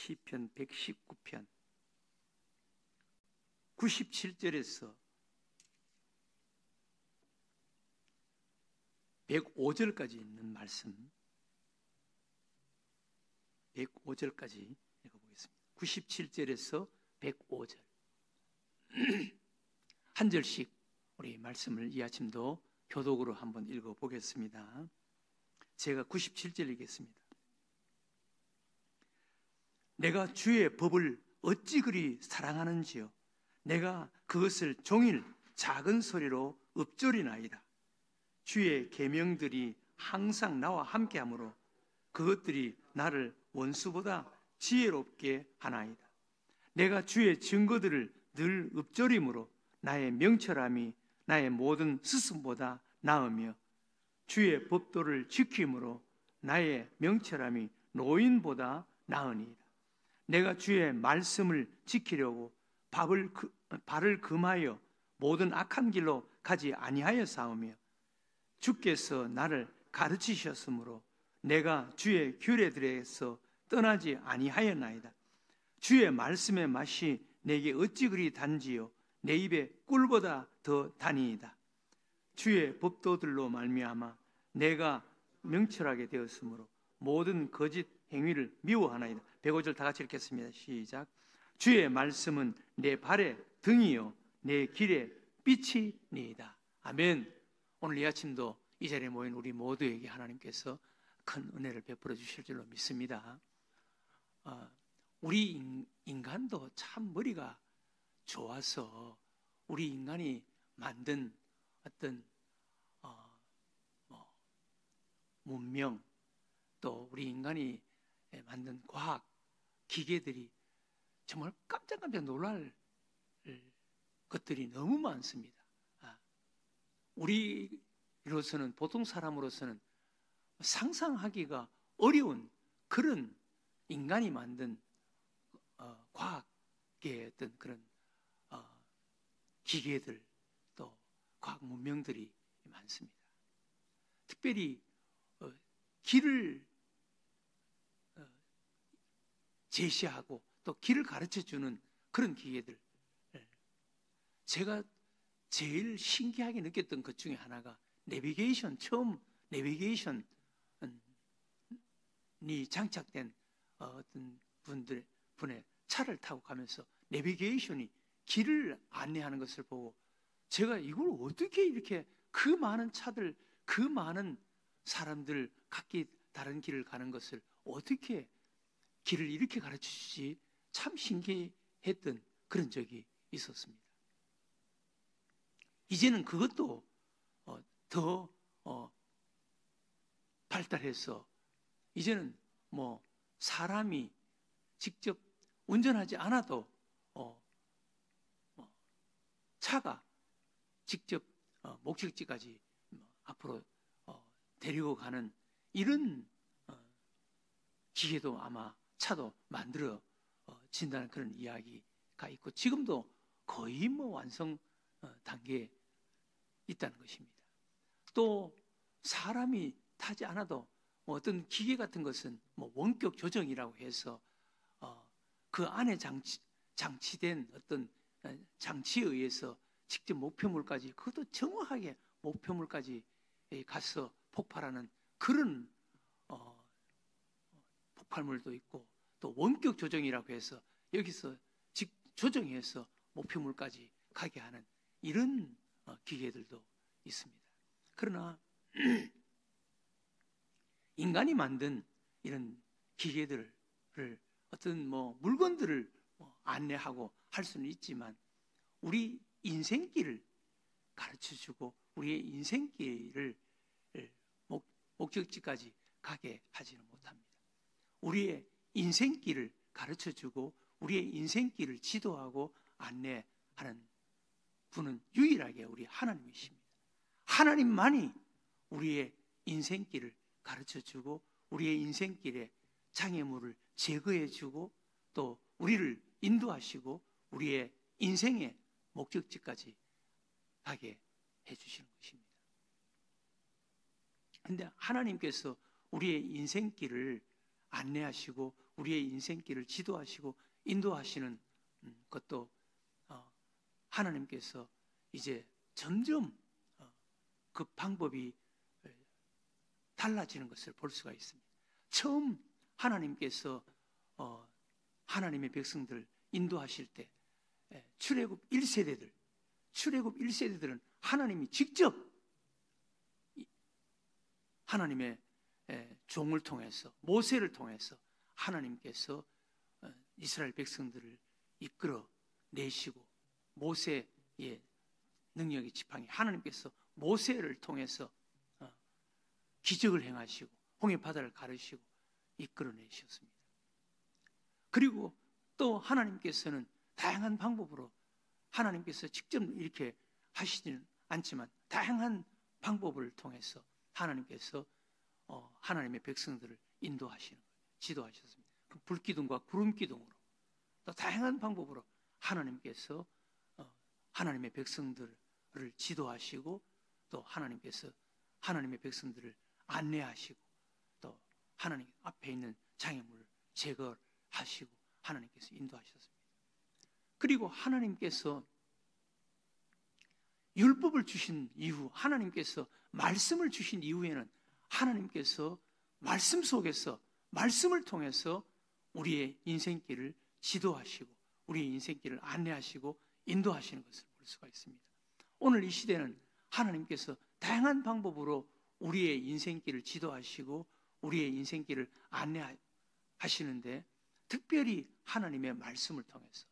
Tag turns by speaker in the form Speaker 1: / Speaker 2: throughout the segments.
Speaker 1: 시편 119편 97절에서 105절까지 있는 말씀, 105절까지 읽어보겠습니다. 97절에서 105절 한 절씩 우리 말씀을 이 아침도 교독으로 한번 읽어보겠습니다. 제가 97절 읽겠습니다. 내가 주의 법을 어찌 그리 사랑하는지요. 내가 그것을 종일 작은 소리로 읊조리나이다. 주의 계명들이 항상 나와 함께하므로 그것들이 나를 원수보다 지혜롭게 하나이다. 내가 주의 증거들을 늘 읊조림으로 나의 명철함이 나의 모든 스승보다 나으며 주의 법도를 지킴으로 나의 명철함이 노인보다 나으니이다. 내가 주의 말씀을 지키려고 발을 금하여 모든 악한 길로 가지 아니하여 싸우며 주께서 나를 가르치셨으므로 내가 주의 규례들에서 떠나지 아니하였나이다. 주의 말씀의 맛이 내게 어찌 그리 단지요 내 입에 꿀보다 더 단이이다. 주의 법도들로 말미암아 내가 명철하게 되었으므로 모든 거짓 행위를 미워하나이다. 105절 다 같이 읽겠습니다. 시작. 주의 말씀은 내 발의 등이요 내 길의 빛이니이다. 아멘. 오늘 이 아침도 이 자리에 모인 우리 모두에게 하나님께서 큰 은혜를 베풀어 주실 줄로 믿습니다. 우리 인간도 참 머리가 좋아서 우리 인간이 만든 어떤 문명, 또 우리 인간이 만든 과학 기계들이 정말 깜짝깜짝 놀랄 것들이 너무 많습니다. 우리로서는, 보통 사람으로서는 상상하기가 어려운 그런 인간이 만든 과학계의 어떤 그런 기계들, 또 과학 문명들이 많습니다. 특별히 길을 제시하고 또 길을 가르쳐주는 그런 기계들, 제가 제일 신기하게 느꼈던 것 중에 하나가 내비게이션, 처음 내비게이션이 장착된 어떤 분의 차를 타고 가면서 내비게이션이 길을 안내하는 것을 보고 제가 이걸 어떻게 이렇게 그 많은 차들, 그 많은 사람들 각기 다른 길을 가는 것을 어떻게 길을 이렇게 가르쳐주지, 참 신기했던 그런 적이 있었습니다. 이제는 그것도 더 발달해서 이제는 사람이 직접 운전하지 않아도 차가 직접 목적지까지 앞으로 데리고 가는 이런 기계도 아마 차도 만들어진다는 그런 이야기가 있고, 지금도 거의 완성 단계에 있다는 것입니다. 또 사람이 타지 않아도 어떤 기계 같은 것은 원격 조정이라고 해서 그 안에 장치된 어떤 장치에 의해서 직접 목표물까지, 그것도 정확하게 목표물까지 가서 폭발하는 그런 폭발물도 있고, 또 원격 조정이라고 해서 여기서 조정해서 목표물까지 가게 하는 이런 기계들도 있습니다. 그러나 인간이 만든 이런 기계들을 어떤 물건들을 안내하고 할 수는 있지만 우리 인생길을 가르쳐주고 우리의 인생길을 목적지까지 가게 하지는 못합니다. 우리의 인생길을 가르쳐주고 우리의 인생길을 지도하고 안내하는 분은 유일하게 우리 하나님이십니다. 하나님만이 우리의 인생길을 가르쳐주고 우리의 인생길에 장애물을 제거해주고 또 우리를 인도하시고 우리의 인생의 목적지까지 가게 해주시는 것입니다. 그런데 하나님께서 우리의 인생길을 안내하시고 우리의 인생길을 지도하시고 인도하시는 것도 하나님께서 이제 점점 그 방법이 달라지는 것을 볼 수가 있습니다. 처음 하나님께서 하나님의 백성들 인도하실 때 출애굽 1세대들은 하나님이 직접 하나님의 종을 통해서 모세를 통해서 하나님께서 이스라엘 백성들을 이끌어 내시고 모세의 능력의 지팡이 하나님께서 모세를 통해서 기적을 행하시고 홍해 바다를 가르시고 이끌어 내셨습니다. 그리고 또 하나님께서는 다양한 방법으로 하나님께서 직접 이렇게 하시지는 않지만 다양한 방법을 통해서 하나님께서 하나님의 백성들을 인도하시는 거예요. 지도하셨습니다. 불기둥과 구름기둥으로 또 다양한 방법으로 하나님께서 하나님의 백성들을 지도하시고 또 하나님께서 하나님의 백성들을 안내하시고 또 하나님 앞에 있는 장애물을 제거하시고 하나님께서 인도하셨습니다. 그리고 하나님께서 율법을 주신 이후 하나님께서 말씀을 주신 이후에는 하나님께서 말씀 속에서 말씀을 통해서 우리의 인생길을 지도하시고 우리의 인생길을 안내하시고 인도하시는 것을 볼 수가 있습니다. 오늘 이 시대는 하나님께서 다양한 방법으로 우리의 인생길을 지도하시고 우리의 인생길을 안내하시는데 특별히 하나님의 말씀을 통해서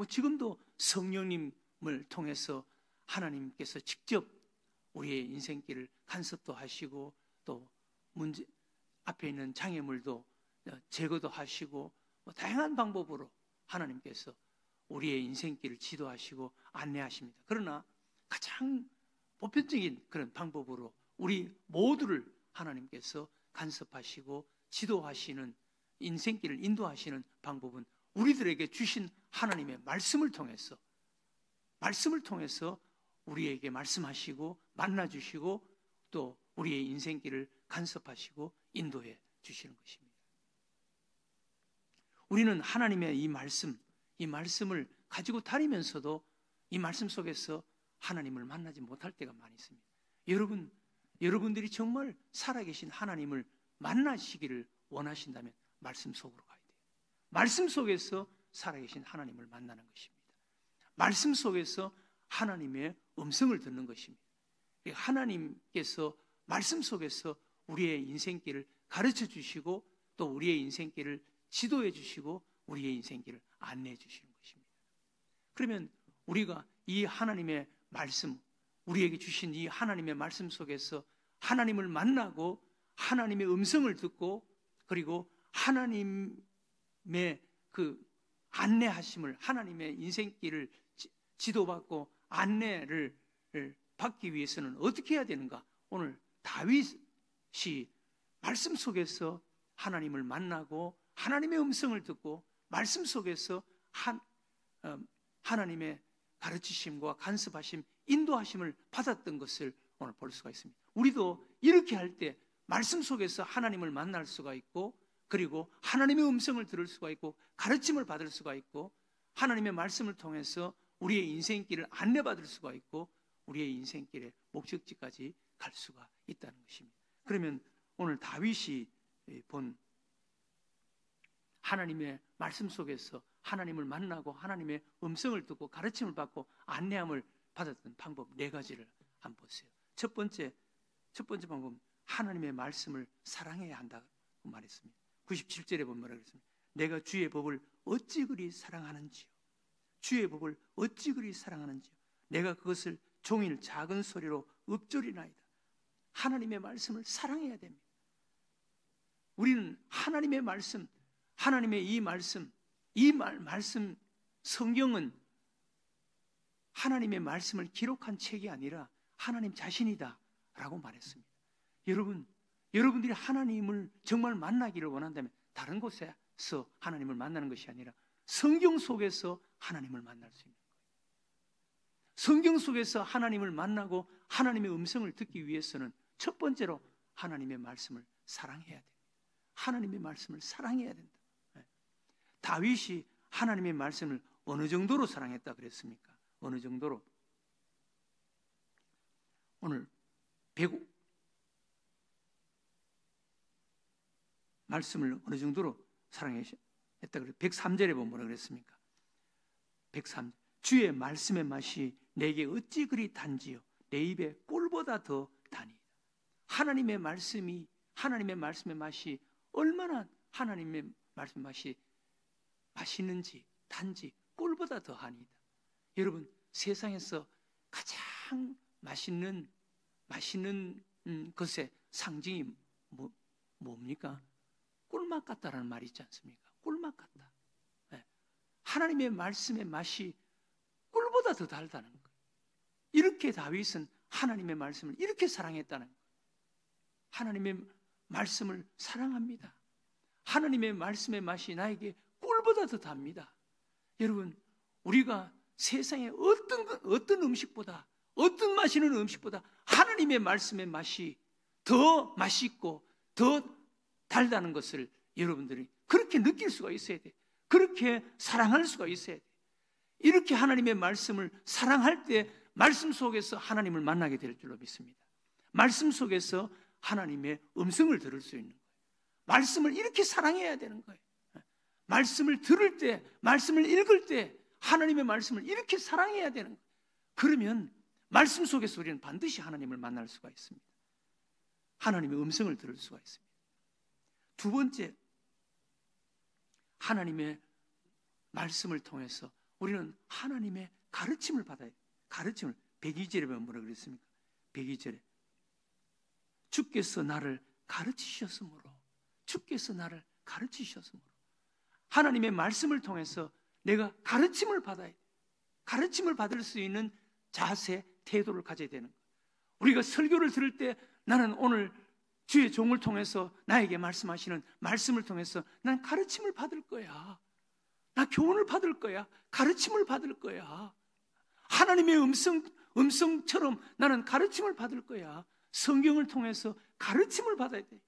Speaker 1: 지금도 성령님을 통해서 하나님께서 직접 우리의 인생길을 간섭도 하시고 또 문제 앞에 있는 장애물도 제거도 하시고 다양한 방법으로 하나님께서 우리의 인생길을 지도하시고 안내하십니다. 그러나 가장 보편적인 그런 방법으로 우리 모두를 하나님께서 간섭하시고 지도하시는 인생길을 인도하시는 방법은 우리들에게 주신 하나님의 말씀을 통해서 우리에게 말씀하시고 만나주시고 또 우리의 인생길을 간섭하시고 인도해 주시는 것입니다. 우리는 하나님의 이 말씀을 가지고 다니면서도 이 말씀 속에서 하나님을 만나지 못할 때가 많이 있습니다. 여러분들이 정말 살아계신 하나님을 만나시기를 원하신다면 말씀 속으로 가야 돼요. 말씀 속에서 살아계신 하나님을 만나는 것입니다. 말씀 속에서 하나님의 음성을 듣는 것입니다. 하나님께서 말씀 속에서 우리의 인생길을 가르쳐 주시고 또 우리의 인생길을 지도해 주시고 우리의 인생길을 안내해 주시는 것입니다. 그러면 우리가 이 하나님의 말씀, 우리에게 주신 이 하나님의 말씀 속에서 하나님을 만나고 하나님의 음성을 듣고 그리고 하나님의 그 안내하심을 하나님의 인생길을 지도받고 안내를 받기 위해서는 어떻게 해야 되는가? 오늘 다윗이 말씀 속에서 하나님을 만나고 하나님의 음성을 듣고 말씀 속에서 하나님의 가르치심과 간섭하심, 인도하심을 받았던 것을 오늘 볼 수가 있습니다. 우리도 이렇게 할 때 말씀 속에서 하나님을 만날 수가 있고 그리고 하나님의 음성을 들을 수가 있고 가르침을 받을 수가 있고 하나님의 말씀을 통해서 우리의 인생길을 안내받을 수가 있고 우리의 인생길의 목적지까지 갈 수가 있다는 것입니다. 그러면 오늘 다윗이 본 하나님의 말씀 속에서 하나님을 만나고 하나님의 음성을 듣고 가르침을 받고 안내함을 받았던 방법 4가지를 한번 보세요. 첫 번째 방법은 하나님의 말씀을 사랑해야 한다고 말했습니다. 97절에 보면 뭐라고 했습니까? 내가 주의 법을 어찌 그리 사랑하는지요. 주의 법을 어찌 그리 사랑하는지요. 내가 그것을 종일 작은 소리로 읊조리나이다. 하나님의 말씀을 사랑해야 됩니다. 우리는 하나님의 말씀, 하나님의 이 말씀, 성경은 하나님의 말씀을 기록한 책이 아니라 하나님 자신이다 라고 말했습니다. 여러분들이 하나님을 정말 만나기를 원한다면 다른 곳에서 하나님을 만나는 것이 아니라 성경 속에서 하나님을 만날 수 있는 거예요. 성경 속에서 하나님을 만나고 하나님의 음성을 듣기 위해서는 첫 번째로 하나님의 말씀을 사랑해야 돼요. 하나님의 말씀을 사랑해야 된다. 다윗이 하나님의 말씀을 어느 정도로 사랑했다 그랬습니까? 어느 정도로? 오늘 말씀을 어느 정도로 사랑했다 그랬어요? 103절에 보면 뭐라 그랬습니까? 103절. 주의 말씀의 맛이 내게 어찌 그리 단지요 내 입에 꿀보다 더 다니. 하나님의 말씀의 맛이 얼마나 하나님의 말씀 맛이 맛있는지 단지 꿀보다 더하니이다. 여러분, 세상에서 가장 맛있는 것의 상징이 뭡니까? 꿀맛 같다라는 말이 있지 않습니까? 꿀맛 같다. 네. 하나님의 말씀의 맛이 꿀보다 더 달다는 거예요. 이렇게 다윗은 하나님의 말씀을 이렇게 사랑했다는 거예요. 하나님의 말씀을 사랑합니다. 하나님의 말씀의 맛이 나에게 꿀보다 더 답니다. 여러분, 우리가 세상의 어떤 음식보다, 어떤 맛있는 음식보다 하나님의 말씀의 맛이 더 맛있고 더 달다는 것을 여러분들이 그렇게 느낄 수가 있어야 돼. 그렇게 사랑할 수가 있어야 돼. 이렇게 하나님의 말씀을 사랑할 때 말씀 속에서 하나님을 만나게 될 줄로 믿습니다. 말씀 속에서 하나님의 음성을 들을 수 있는 거예요. 말씀을 이렇게 사랑해야 되는 거예요. 말씀을 들을 때, 말씀을 읽을 때 하나님의 말씀을 이렇게 사랑해야 되는 거예요. 그러면 말씀 속에서 우리는 반드시 하나님을 만날 수가 있습니다. 하나님의 음성을 들을 수가 있습니다. 두 번째, 하나님의 말씀을 통해서 우리는 하나님의 가르침을 받아야 돼요. 가르침을 102절에 보면 뭐라 그랬습니까? 102절에 주께서 나를 가르치셨으므로, 주께서 나를 가르치셨으므로, 하나님의 말씀을 통해서 내가 가르침을 받아야 돼. 가르침을 받을 수 있는 자세, 태도를 가져야 되는 거예요. 우리가 설교를 들을 때 나는 오늘 주의 종을 통해서 나에게 말씀하시는 말씀을 통해서 난 가르침을 받을 거야. 나 교훈을 받을 거야. 가르침을 받을 거야. 하나님의 음성처럼 나는 가르침을 받을 거야. 성경을 통해서 가르침을 받아야 돼.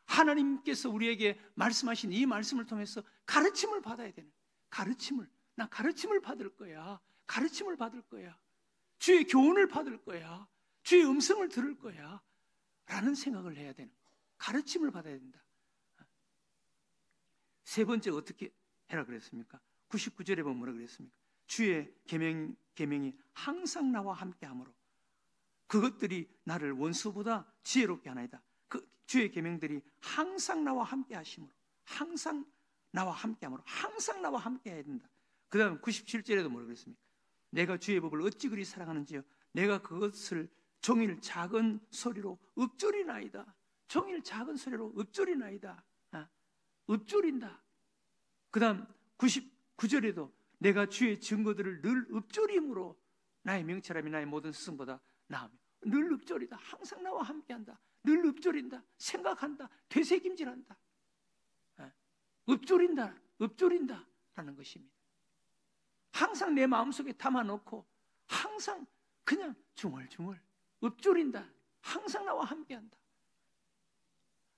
Speaker 1: 하나님께서 우리에게 말씀하신 이 말씀을 통해서 가르침을 받아야 되는 가르침을, 나 가르침을 받을 거야. 가르침을 받을 거야. 주의 교훈을 받을 거야. 주의 음성을 들을 거야. 라는 생각을 해야 되는 거야. 가르침을 받아야 된다. 세 번째 어떻게 해라 그랬습니까? 99절에 보면 뭐라 그랬습니까? 주의 계명이 항상 나와 함께 하므로 그것들이 나를 원수보다 지혜롭게 하나이다. 그 주의 계명들이 항상 나와 함께 하심으로, 항상 나와 함께 하므로, 항상 나와 함께 해야 된다. 그 다음 97절에도 뭐라 그랬습니까? 내가 주의 법을 어찌 그리 사랑하는지요 내가 그것을 종일 작은 소리로 읊조리나이다. 종일 작은 소리로 읊조리나이다. 읊조린다. 그 다음 99절에도 내가 주의 증거들을 늘 읊조림으로 나의 명철함이 나의 모든 스승보다 나으며, 늘 읊조리다. 항상 나와 함께한다. 늘 읊조린다. 생각한다. 되새김질한다. 읊조린다 라는 것입니다. 항상 내 마음속에 담아놓고 항상 그냥 중얼중얼 읊조린다. 항상 나와 함께한다.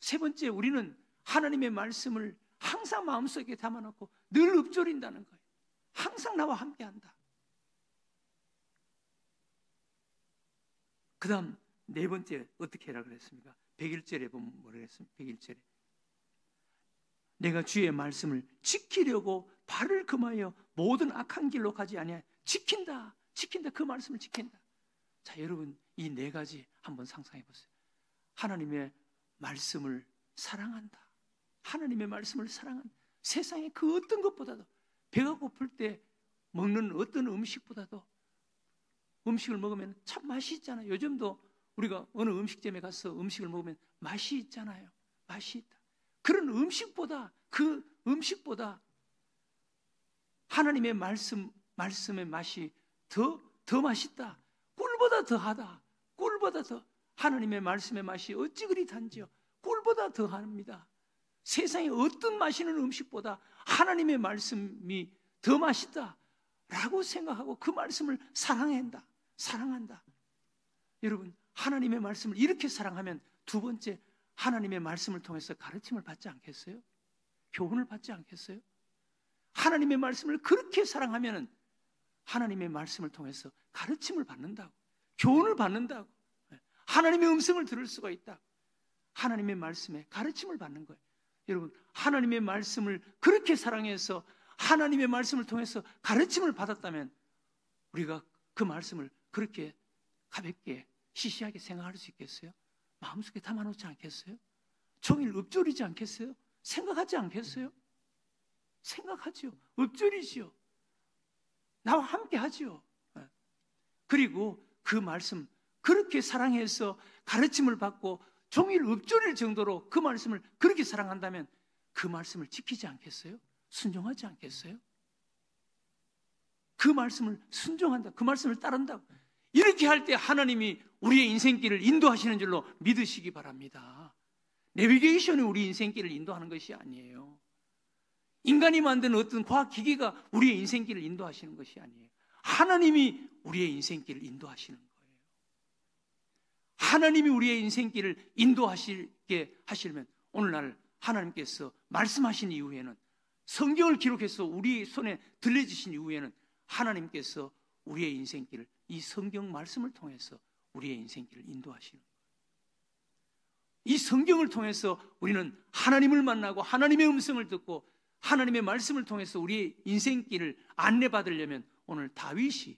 Speaker 1: 세 번째, 우리는 하나님의 말씀을 항상 마음속에 담아놓고 늘 읊조린다는 거예요. 항상 나와 함께한다. 그 다음 네 번째 어떻게 해라 그랬습니까? 101절에 보면 뭐라 그랬습니까? 101절에 내가 주의 말씀을 지키려고 발을 금하여 모든 악한 길로 가지 아니하여 지킨다. 그 말씀을 지킨다. 자, 여러분, 이 네 가지 한번 상상해 보세요. 하나님의 말씀을 사랑한다. 하나님의 말씀을 사랑한다. 세상의 그 어떤 것보다도, 배가 고플 때 먹는 어떤 음식보다도, 음식을 먹으면 참 맛이 있잖아요. 요즘도 우리가 어느 음식점에 가서 음식을 먹으면 맛이 있잖아요. 맛이 있다. 그런 음식보다, 그 음식보다 하나님의 말씀의 맛이 더 맛있다. 꿀보다 더하다. 꿀보다 더. 하나님의 말씀의 맛이 어찌 그리 단지요. 꿀보다 더합니다. 세상의 어떤 맛있는 음식보다 하나님의 말씀이 더 맛있다 라고 생각하고 그 말씀을 사랑한다. 여러분, 하나님의 말씀을 이렇게 사랑하면 두 번째, 하나님의 말씀을 통해서 가르침을 받지 않겠어요? 교훈을 받지 않겠어요? 하나님의 말씀을 그렇게 사랑하면은 하나님의 말씀을 통해서 가르침을 받는다고, 교훈을 받는다고, 하나님의 음성을 들을 수가 있다. 하나님의 말씀에 가르침을 받는 거예요. 여러분, 하나님의 말씀을 그렇게 사랑해서 하나님의 말씀을 통해서 가르침을 받았다면 우리가 그 말씀을 그렇게 가볍게 시시하게 생각할 수 있겠어요? 마음속에 담아놓지 않겠어요? 종일 읊조리지 않겠어요? 생각하지 않겠어요? 생각하죠. 읊조리지요. 나와 함께 하지요. 그리고 그 말씀 그렇게 사랑해서 가르침을 받고 종일 읊조릴 정도로 그 말씀을 그렇게 사랑한다면 그 말씀을 지키지 않겠어요? 순종하지 않겠어요? 그 말씀을 순종한다. 그 말씀을 따른다. 이렇게 할 때 하나님이 우리의 인생길을 인도하시는 줄로 믿으시기 바랍니다. 내비게이션이 우리 인생길을 인도하는 것이 아니에요. 인간이 만든 어떤 과학기기가 우리의 인생길을 인도하시는 것이 아니에요. 하나님이 우리의 인생길을 인도하시는 거예요. 하나님이 우리의 인생길을 인도하시게 하시려면 오늘날 하나님께서 말씀하신 이후에는, 성경을 기록해서 우리 손에 들려주신 이후에는 하나님께서 우리의 인생길을 이 성경 말씀을 통해서 우리의 인생길을 인도하시는 거예요. 이 성경을 통해서 우리는 하나님을 만나고 하나님의 음성을 듣고 하나님의 말씀을 통해서 우리의 인생길을 안내받으려면 오늘 다윗이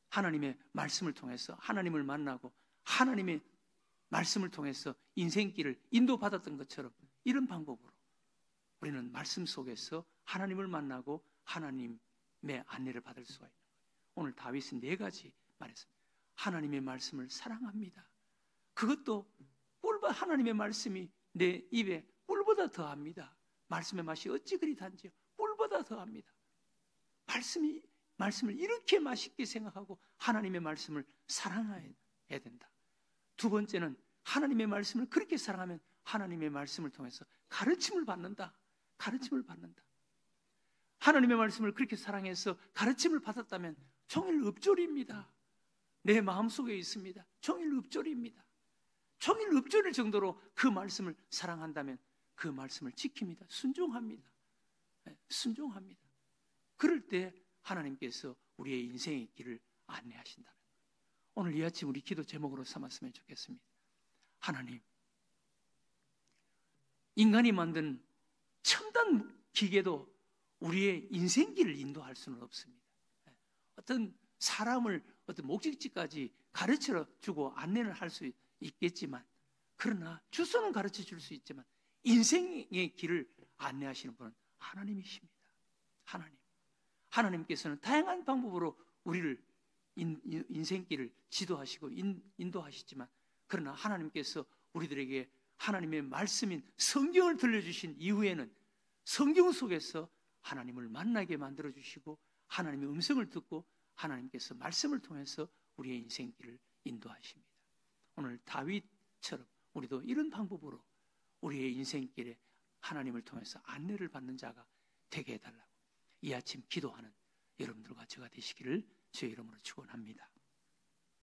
Speaker 1: 하나님의 말씀을 통해서 하나님을 만나고 하나님의 말씀을 통해서 인생길을 인도받았던 것처럼 이런 방법으로 우리는 말씀 속에서 하나님을 만나고 하나님의 안내를 받을 수가 있는 거예요. 오늘 다윗은 4가지 말했습니다. 하나님의 말씀을 사랑합니다. 그것도 꿀보다, 하나님의 말씀이 내 입에 꿀보다 더합니다. 말씀의 맛이 어찌 그리 단지요? 꿀보다 더합니다. 말씀을 이렇게 맛있게 생각하고 하나님의 말씀을 사랑해야 된다. 2번째는 하나님의 말씀을 그렇게 사랑하면 하나님의 말씀을 통해서 가르침을 받는다. 가르침을 받는다. 하나님의 말씀을 그렇게 사랑해서 가르침을 받았다면 종일 읊조리입니다. 내 마음속에 있습니다. 종일 읊조리입니다. 종일 읊조릴 정도로 그 말씀을 사랑한다면 그 말씀을 지킵니다. 순종합니다. 순종합니다. 그럴 때 하나님께서 우리의 인생의 길을 안내하신다는 거예요. 오늘 이 아침 우리 기도 제목으로 삼았으면 좋겠습니다. 하나님, 인간이 만든 첨단 기계도 우리의 인생길을 인도할 수는 없습니다. 어떤 사람을 어떤 목적지까지 가르쳐 주고 안내를 할 수 있겠지만, 그러나 주소는 가르쳐 줄 수 있지만 인생의 길을 안내하시는 분은 하나님이십니다. 하나님께서는 다양한 방법으로 우리를 인생길을 지도하시고 인도하시지만, 그러나 하나님께서 우리들에게 하나님의 말씀인 성경을 들려주신 이후에는 성경 속에서 하나님을 만나게 만들어주시고 하나님의 음성을 듣고 하나님께서 말씀을 통해서 우리의 인생길을 인도하십니다. 오늘 다윗처럼 우리도 이런 방법으로 우리의 인생길에 하나님을 통해서 안내를 받는 자가 되게 해달라고 이 아침 기도하는 여러분들과 제가 되시기를 주의 이름으로 축원합니다.